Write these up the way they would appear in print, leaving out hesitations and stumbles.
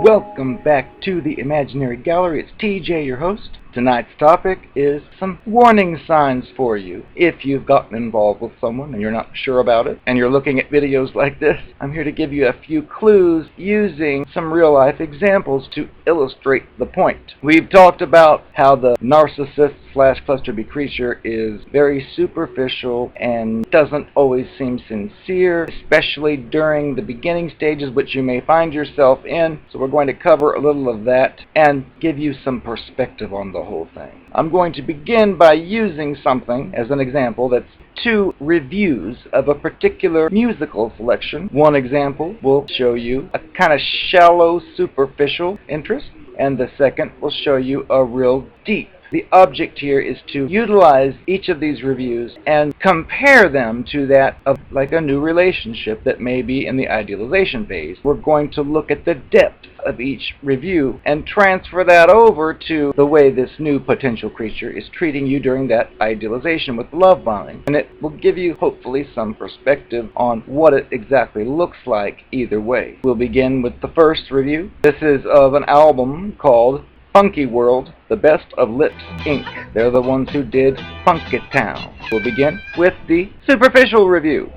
Welcome back to the Imaginary Gallery. It's TJ, your host. Tonight's topic is some warning signs for you. If you've gotten involved with someone and you're not sure about it, and you're looking at videos like this, I'm here to give you a few clues using some real-life examples to illustrate the point. We've talked about how the narcissist / cluster B creature is very superficial and doesn't always seem sincere, especially during the beginning stages, which you may find yourself in. So we're going to cover a little of that and give you some perspective on the whole thing. I'm going to begin by using something as an example that's two reviews of a particular musical selection. One example will show you a kind of shallow, superficial interest, and the second will show you a real deep. The object here is to utilize each of these reviews and compare them to that of like a new relationship that may be in the idealization phase. We're going to look at the depth of each review and transfer that over to the way this new potential creature is treating you during that idealization with love bombing. And it will give you hopefully some perspective on what it exactly looks like either way. We'll begin with the first review. This is of an album called Funky World, the Best of Lips, Inc. They're the ones who did Funky Town. We'll begin with the superficial review.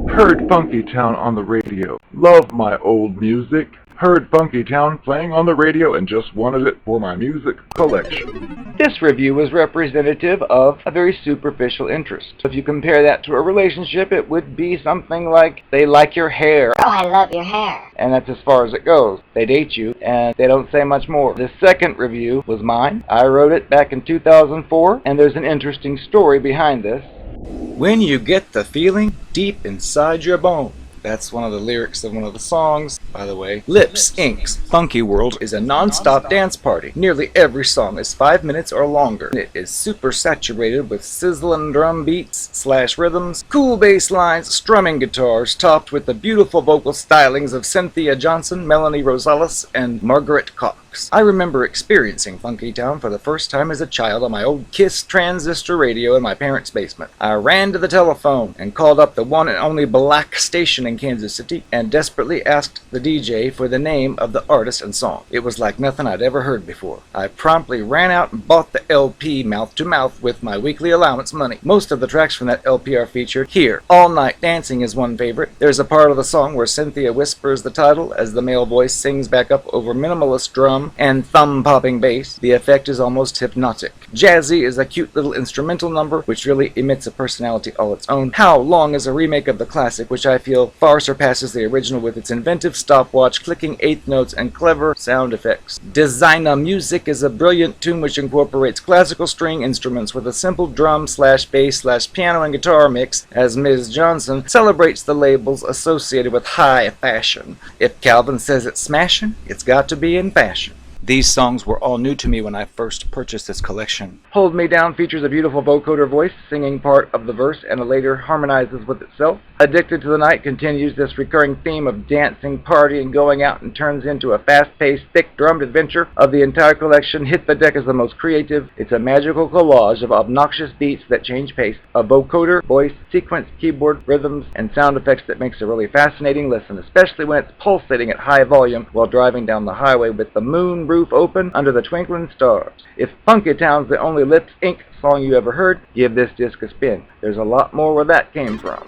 Heard Funky Town on the radio. Love my old music. Heard Funky Town playing on the radio and just wanted it for my music collection. This review was representative of a very superficial interest. If you compare that to a relationship, it would be something like, they like your hair. Oh, I love your hair. And that's as far as it goes. They date you, and they don't say much more. The second review was mine. I wrote it back in 2004, and there's an interesting story behind this. When you get the feeling deep inside your bone. That's one of the lyrics of one of the songs, by the way. Lips, Inc.'s Funky World is a non-stop dance party. Nearly every song is 5 minutes or longer. It is super saturated with sizzling drum beats / rhythms, cool bass lines, strumming guitars, topped with the beautiful vocal stylings of Cynthia Johnson, Melanie Rosales, and Margaret Cox. I remember experiencing Funky Town for the first time as a child on my old KISS transistor radio in my parents' basement. I ran to the telephone and called up the one and only black station in Kansas City and desperately asked the DJ for the name of the artist and song. It was like nothing I'd ever heard before. I promptly ran out and bought the LP mouth to mouth with my weekly allowance money. Most of the tracks from that LP are featured here. All Night Dancing is one favorite. There's a part of the song where Cynthia whispers the title as the male voice sings back up over minimalist drum and thumb-popping bass. The effect is almost hypnotic. Jazzy is a cute little instrumental number which really emits a personality all its own. How Long is a remake of the classic, which I feel far surpasses the original with its inventive stopwatch, clicking eighth notes, and clever sound effects. Designer Music is a brilliant tune which incorporates classical string instruments with a simple drum / bass / piano and guitar mix, as Ms. Johnson celebrates the labels associated with high fashion. If Calvin says it's smashing, it's got to be in fashion. These songs were all new to me when I first purchased this collection. Hold Me Down features a beautiful vocoder voice singing part of the verse and later harmonizes with itself. Addicted to the Night continues this recurring theme of dancing, partying, going out, and turns into a fast-paced, thick-drummed adventure. Of the entire collection, Hit the Deck is the most creative. It's a magical collage of obnoxious beats that change pace, a vocoder, voice, sequenced keyboard, rhythms, and sound effects that makes a really fascinating listen, especially when it's pulsating at high volume while driving down the highway with the moon roof open under the twinkling stars. If Funky Town's the only Lips, Inc. song you ever heard, give this disc a spin. There's a lot more where that came from.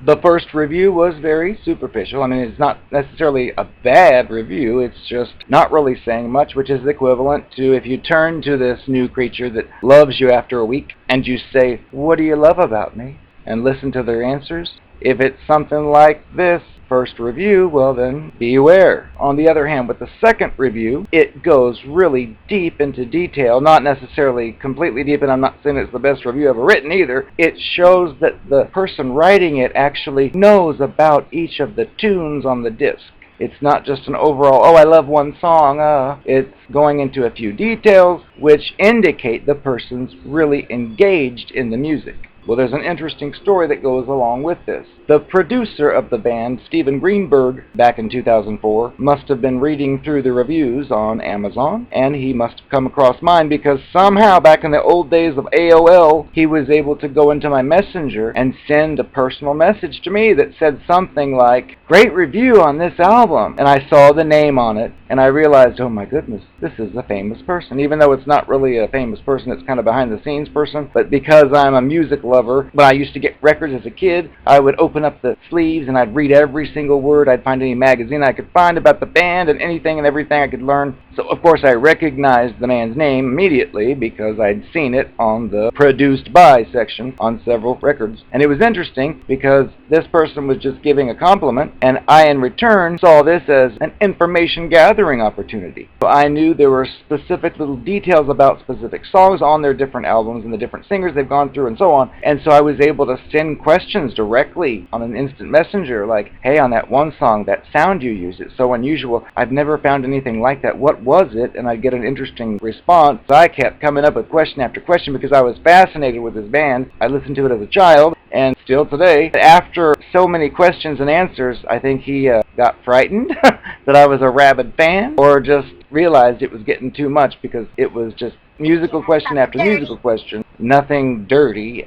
The first review was very superficial. I mean, it's not necessarily a bad review, it's just not really saying much, which is equivalent to if you turn to this new creature that loves you after a week and you say, "What do you love about me?" and listen to their answers. If it's something like this first review, well then, beware. On the other hand, with the second review, it goes really deep into detail, not necessarily completely deep, and I'm not saying it's the best review ever written either. It shows that the person writing it actually knows about each of the tunes on the disc. It's not just an overall, oh, I love one song. It's going into a few details which indicate the person's really engaged in the music. Well, there's an interesting story that goes along with this. The producer of the band, Steven Greenberg, back in 2004, must have been reading through the reviews on Amazon, and he must have come across mine because somehow back in the old days of AOL, he was able to go into my messenger and send a personal message to me that said something like, "Great review on this album." And I saw the name on it, and I realized, oh my goodness, this is a famous person. Even though it's not really a famous person, it's kind of behind the scenes person, but because I'm a music lover, when I used to get records as a kid, I would open up the sleeves and I'd read every single word. I'd find any magazine I could find about the band and anything and everything I could learn. So of course I recognized the man's name immediately because I'd seen it on the produced by section on several records. And it was interesting because this person was just giving a compliment, and I in return saw this as an information gathering opportunity. So I knew there were specific little details about specific songs on their different albums and the different singers they've gone through and so on. And so I was able to send questions directly on an instant messenger like, hey, on that one song, that sound you use, it's so unusual. I've never found anything like that. What was it? And I'd get an interesting response. So I kept coming up with question after question because I was fascinated with his band. I listened to it as a child, and still today. After so many questions and answers, I think he got frightened that I was a rabid fan, or just realized it was getting too much because it was just musical question after musical question. Nothing dirty.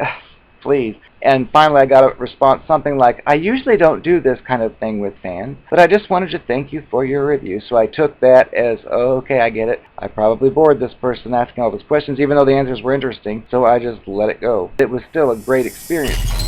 Please. And finally I got a response something like, I usually don't do this kind of thing with fans, but I just wanted to thank you for your review. So I took that as, oh, okay, I get it. I probably bored this person asking all those questions, even though the answers were interesting, so I just let it go. It was still a great experience.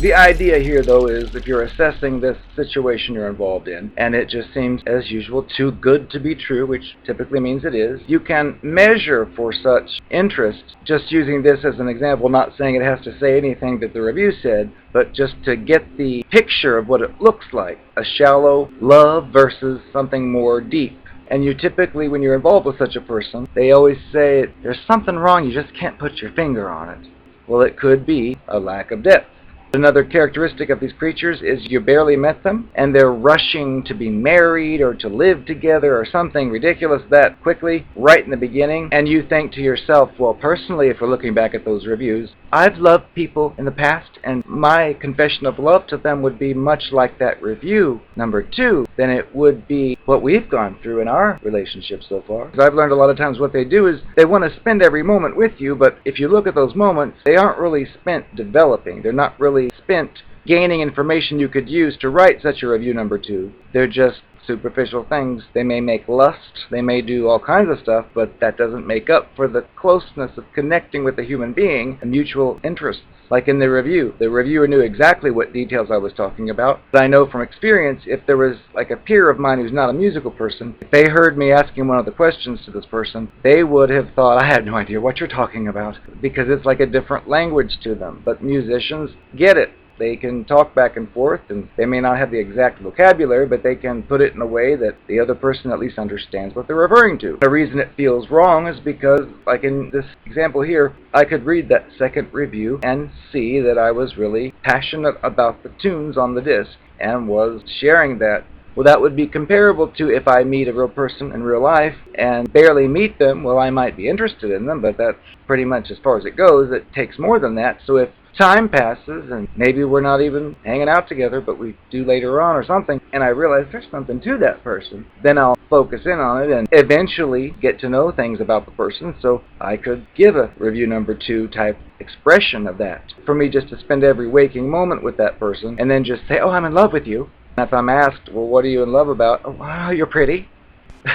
The idea here, though, is if you're assessing this situation you're involved in, and it just seems, as usual, too good to be true, which typically means it is, you can measure for such interest, just using this as an example, not saying it has to say anything that the review said, but just to get the picture of what it looks like, a shallow love versus something more deep. And you typically, when you're involved with such a person, they always say, there's something wrong, you just can't put your finger on it. Well, it could be a lack of depth. Another characteristic of these creatures is you barely met them, and they're rushing to be married or to live together or something ridiculous that quickly, right in the beginning, and you think to yourself, well, personally, if we're looking back at those reviews, I've loved people in the past, and my confession of love to them would be much like that review, number 2, than it would be what we've gone through in our relationship so far. Because I've learned a lot of times what they do is they want to spend every moment with you, but if you look at those moments, they aren't really spent developing. They're not really spent gaining information you could use to write such a review number 2. They're just superficial things. They may make lust, they may do all kinds of stuff, but that doesn't make up for the closeness of connecting with a human being and mutual interests. Like in the reviewer knew exactly what details I was talking about. But I know from experience, if there was like a peer of mine who's not a musical person, if they heard me asking one of the questions to this person, they would have thought, I have no idea what you're talking about, because it's like a different language to them. But musicians get it. They can talk back and forth, and they may not have the exact vocabulary, but they can put it in a way that the other person at least understands what they're referring to. The reason it feels wrong is because, like in this example here, I could read that second review and see that I was really passionate about the tunes on the disc and was sharing that. Well, that would be comparable to if I meet a real person in real life and barely meet them. Well, I might be interested in them, but that's pretty much as far as it goes. It takes more than that. So if time passes and maybe we're not even hanging out together, but we do later on or something, and I realize there's something to that person, then I'll focus in on it and eventually get to know things about the person, so I could give a review number 2 type expression of that. For me just to spend every waking moment with that person and then just say, oh, I'm in love with you. And if I'm asked, well, what are you in love about? Oh, wow, you're pretty.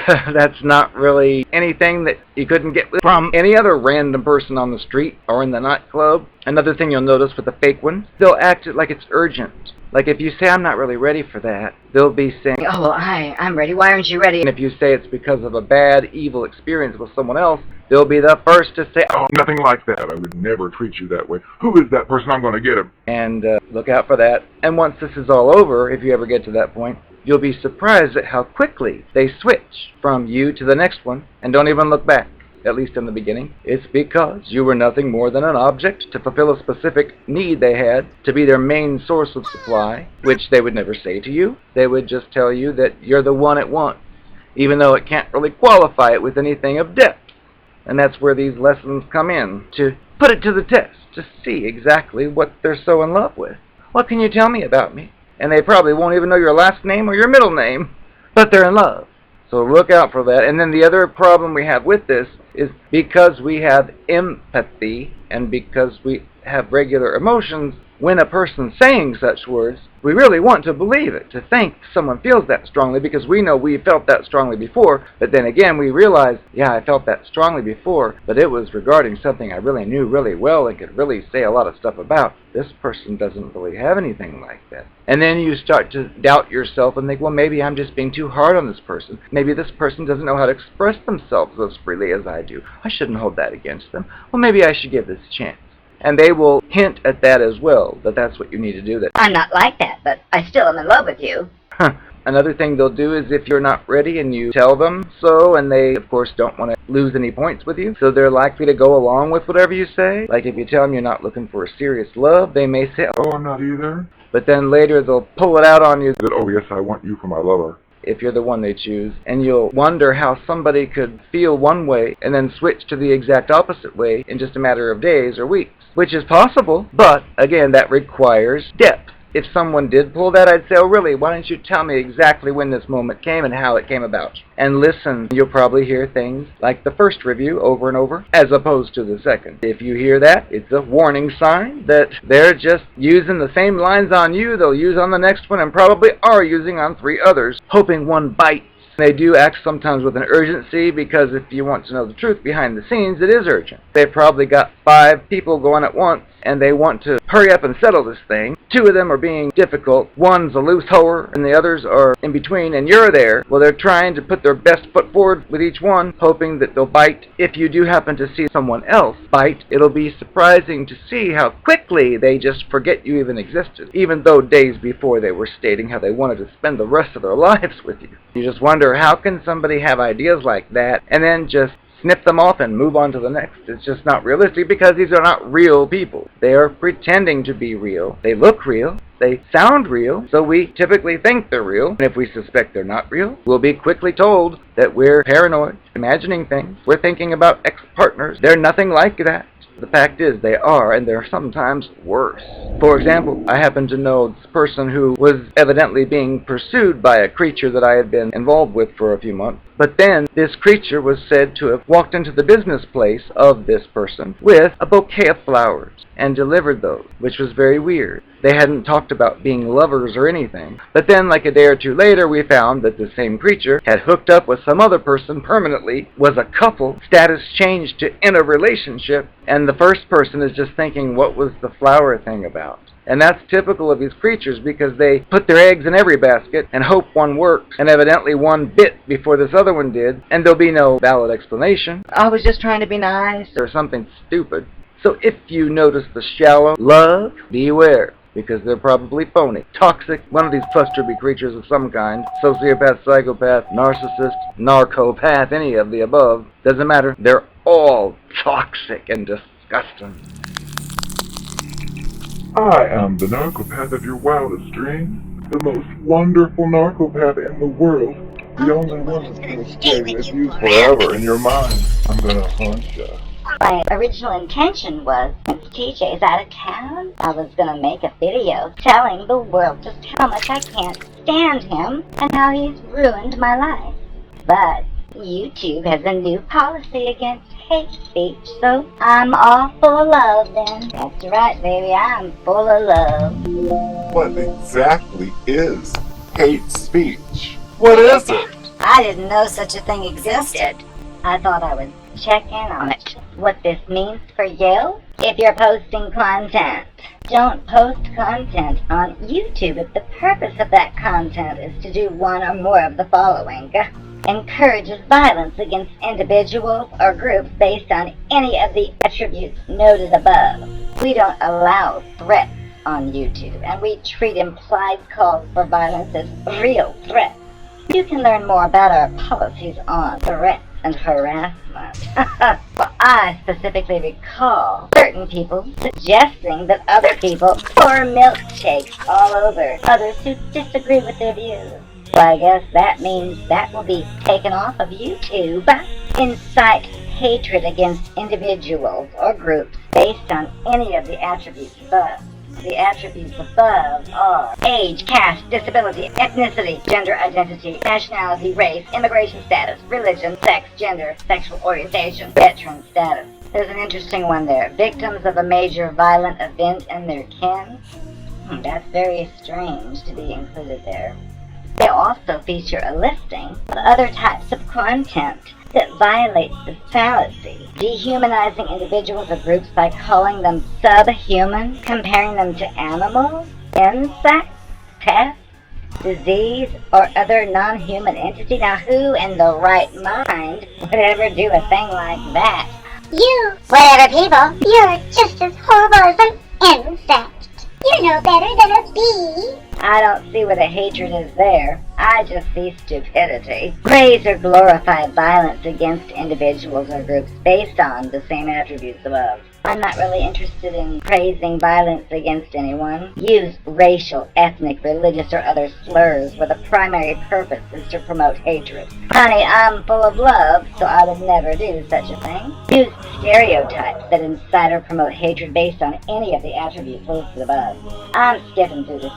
That's not really anything that you couldn't get from any other random person on the street or in the nightclub. Another thing you'll notice with the fake ones, they'll act like it's urgent. Like if you say, I'm not really ready for that, they'll be saying, oh, well, I'm ready. Why aren't you ready? And if you say it's because of a bad, evil experience with someone else, they'll be the first to say, oh, nothing like that. I would never treat you that way. Who is that person? I'm going to get him. And look out for that. And once this is all over, if you ever get to that point, you'll be surprised at how quickly they switch from you to the next one and don't even look back, at least in the beginning. It's because you were nothing more than an object to fulfill a specific need they had, to be their main source of supply, which they would never say to you. They would just tell you that you're the one it wants, even though it can't really qualify it with anything of depth. And that's where these lessons come in, to put it to the test to see exactly what they're so in love with. What can you tell me about me? And they probably won't even know your last name or your middle name, but they're in love. So look out for that. And then the other problem we have with this is because we have empathy and because we have regular emotions, when a person's saying such words, we really want to believe it, to think someone feels that strongly because we know we felt that strongly before, but then again we realize, yeah, I felt that strongly before, but it was regarding something I really knew really well and could really say a lot of stuff about. This person doesn't really have anything like that. And then you start to doubt yourself and think, well, maybe I'm just being too hard on this person. Maybe this person doesn't know how to express themselves as freely as I do. I shouldn't hold that against them. Well, maybe I should give this a chance. And they will hint at that as well, that that's what you need to do. That I'm not like that, but I still am in love with you. Another thing they'll do is if you're not ready and you tell them so, and they, of course, don't want to lose any points with you, so they're likely to go along with whatever you say. Like if you tell them you're not looking for a serious love, they may say, Oh, I'm not either. but then later they'll pull it out on you. That, oh, yes, I want you for my lover. If you're the one they choose, and you'll wonder how somebody could feel one way and then switch to the exact opposite way in just a matter of days or weeks, which is possible, but again, that requires depth. If someone did pull that, I'd say, oh really, why don't you tell me exactly when this moment came and how it came about? And listen, you'll probably hear things like the first review over and over, as opposed to the second. If you hear that, it's a warning sign that they're just using the same lines on you they'll use on the next one and probably are using on 3 others, hoping one bites. They do act sometimes with an urgency because if you want to know the truth behind the scenes, it is urgent. They've probably got 5 people going at once and they want to hurry up and settle this thing. 2 of them are being difficult. One's a loose hoe and the others are in between and you're there. Well, they're trying to put their best foot forward with each one, hoping that they'll bite. If you do happen to see someone else bite, it'll be surprising to see how quickly they just forget you even existed, even though days before they were stating how they wanted to spend the rest of their lives with you. You just wonder, how can somebody have ideas like that and then just snip them off and move on to the next? It's just not realistic because these are not real people. They are pretending to be real. They look real. They sound real, so we typically think they're real. And if we suspect they're not real, we'll be quickly told that we're paranoid, imagining things. We're thinking about ex-partners. They're nothing like that. The fact is they are, and they're sometimes worse. For example, I happen to know this person who was evidently being pursued by a creature that I had been involved with for a few months. But then this creature was said to have walked into the business place of this person with a bouquet of flowers and delivered those, which was very weird. They hadn't talked about being lovers or anything. But then, like a day or 2 later, we found that the same creature had hooked up with some other person permanently, was a couple, status changed to in a relationship, and the first person is just thinking, what was the flower thing about? And that's typical of these creatures because they put their eggs in every basket and hope one works, and evidently one bit before this other one did, and there'll be no valid explanation. I was just trying to be nice. Or something stupid. So if you notice the shallow love, beware, because they're probably phony, toxic, one of these cluster-B creatures of some kind, sociopath, psychopath, narcissist, narcopath, any of the above, doesn't matter. They're all toxic and disgusting. I am the narcopath of your wildest dreams, the most wonderful narcopath in the world, the only one that's gonna stay with you forever in your mind. I'm gonna haunt you. My original intention was, since TJ's out of town, I was gonna make a video telling the world just how much I can't stand him and how he's ruined my life. But YouTube has a new policy against hate speech, so I'm all full of love then. That's right, baby, I'm full of love. What exactly is hate speech? What is it? I didn't know such a thing existed. I thought I would check in on it. What this means for you? If you're posting content, don't post content on YouTube if the purpose of that content is to do one or more of the following. Encourages violence against individuals or groups based on any of the attributes noted above. We don't allow threats on YouTube, and we treat implied calls for violence as real threats. You can learn more about our policies on threats and harassment. Well, I specifically recall certain people suggesting that other people pour milkshakes all over others who disagree with their views. Well, I guess that means that will be taken off of YouTube. Incite hatred against individuals or groups based on any of the attributes above. The attributes above are age, caste, disability, ethnicity, gender identity, nationality, race, immigration status, religion, sex, gender, sexual orientation, veteran status. There's an interesting one there. Victims of a major violent event and their kin. That's very strange to be included there. They also feature a listing of other types of content that violates this fallacy, dehumanizing individuals or groups by calling them subhuman, comparing them to animals, insects, pests, disease, or other non-human entity. Now, who in the right mind would ever do a thing like that? You, whatever people, you're just as horrible as an insect. You're no better than a bee. I don't see where the hatred is there. I just see stupidity. Praise or glorify violence against individuals or groups based on the same attributes above. I'm not really interested in praising violence against anyone. Use racial, ethnic, religious, or other slurs where the primary purpose is to promote hatred. Honey, I'm full of love, so I would never do such a thing. Use stereotypes that incite or promote hatred based on any of the attributes listed above. I'm skipping through this.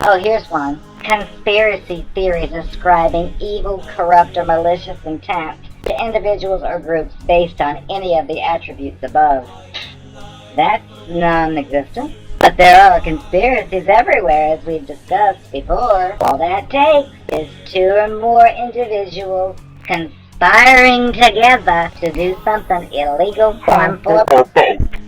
Oh, here's one. Conspiracy theories ascribing evil, corrupt, or malicious intent to individuals or groups based on any of the attributes above. That's non-existent. But there are conspiracies everywhere, as we've discussed before. All that takes is two or more individuals conspiring together to do something illegal, harmful.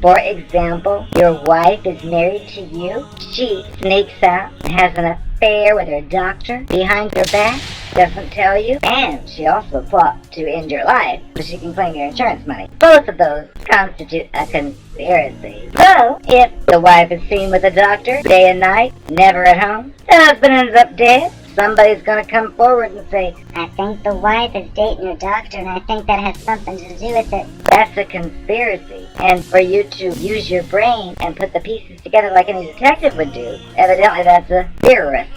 For example, your wife is married to you. She sneaks out and has an affair with her doctor behind your back, doesn't tell you, and she also plots to end your life so she can claim your insurance money. Both of those constitute a conspiracy. So, if the wife is seen with a doctor day and night, never at home, the husband ends up dead, somebody's gonna come forward and say, I think the wife is dating a doctor and I think that has something to do with it. that's a conspiracy. And for you to use your brain and put the pieces together like any detective would do, evidently that's a theorist.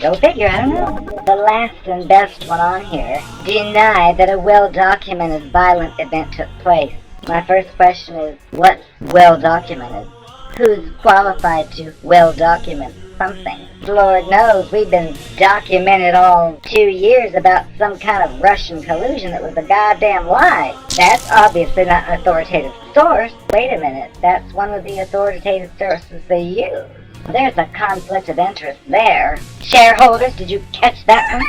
Go figure, I don't know. The last and best one on here. Deny that a well-documented violent event took place. My first question is, what's well-documented? Who's qualified to well-document something? Lord knows we've been documented all 2 years about some kind of Russian collusion that was a goddamn lie. That's obviously not an authoritative source. Wait a minute, that's one of the authoritative sources they use. There's a conflict of interest there. Shareholders, did you catch that one?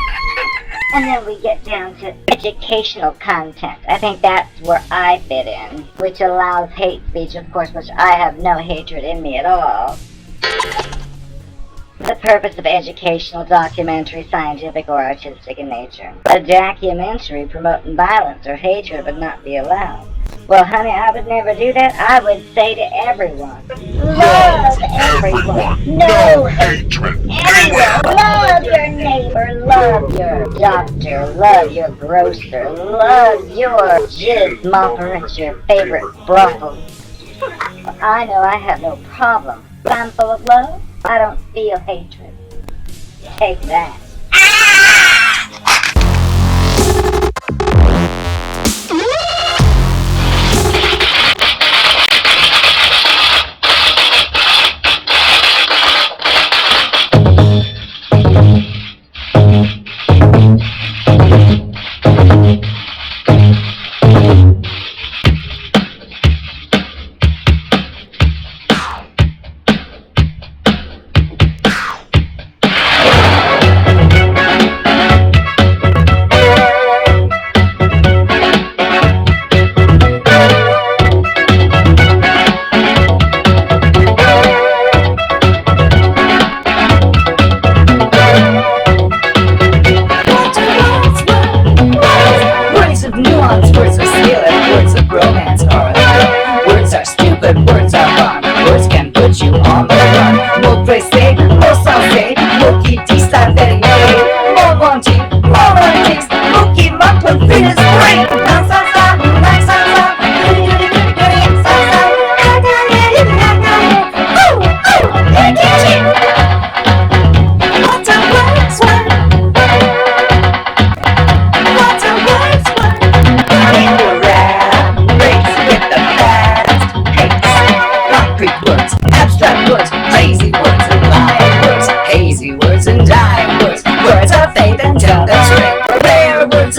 And then we get down to educational content. I think that's where I fit in, which allows hate speech, of course, which I have no hatred in me at all. The purpose of educational, documentary, scientific, or artistic in nature. A documentary promoting violence or hatred would not be allowed. Well, honey, I would never do that. I would say to everyone, love everyone. No hatred. Everyone. Love your neighbor. Love your doctor. Love your grocer. Love your jizz mopper at your favorite brothel. Well, I know I have no problem. I'm full of love. I don't feel hatred. Take that.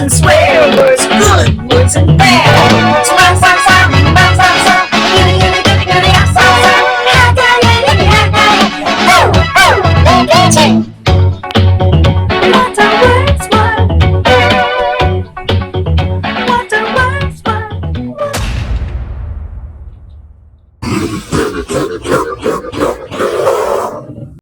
words and swear words, good words and bad words. Wow, wow, wow, wow, wow, wow. Yiddy, yiddy, yiddy, yiddy, ah, sa, sa. Ha, ga, ya, yiddy, ha, ga, ya. Oh, oh, look at you. What a words, what a words, what.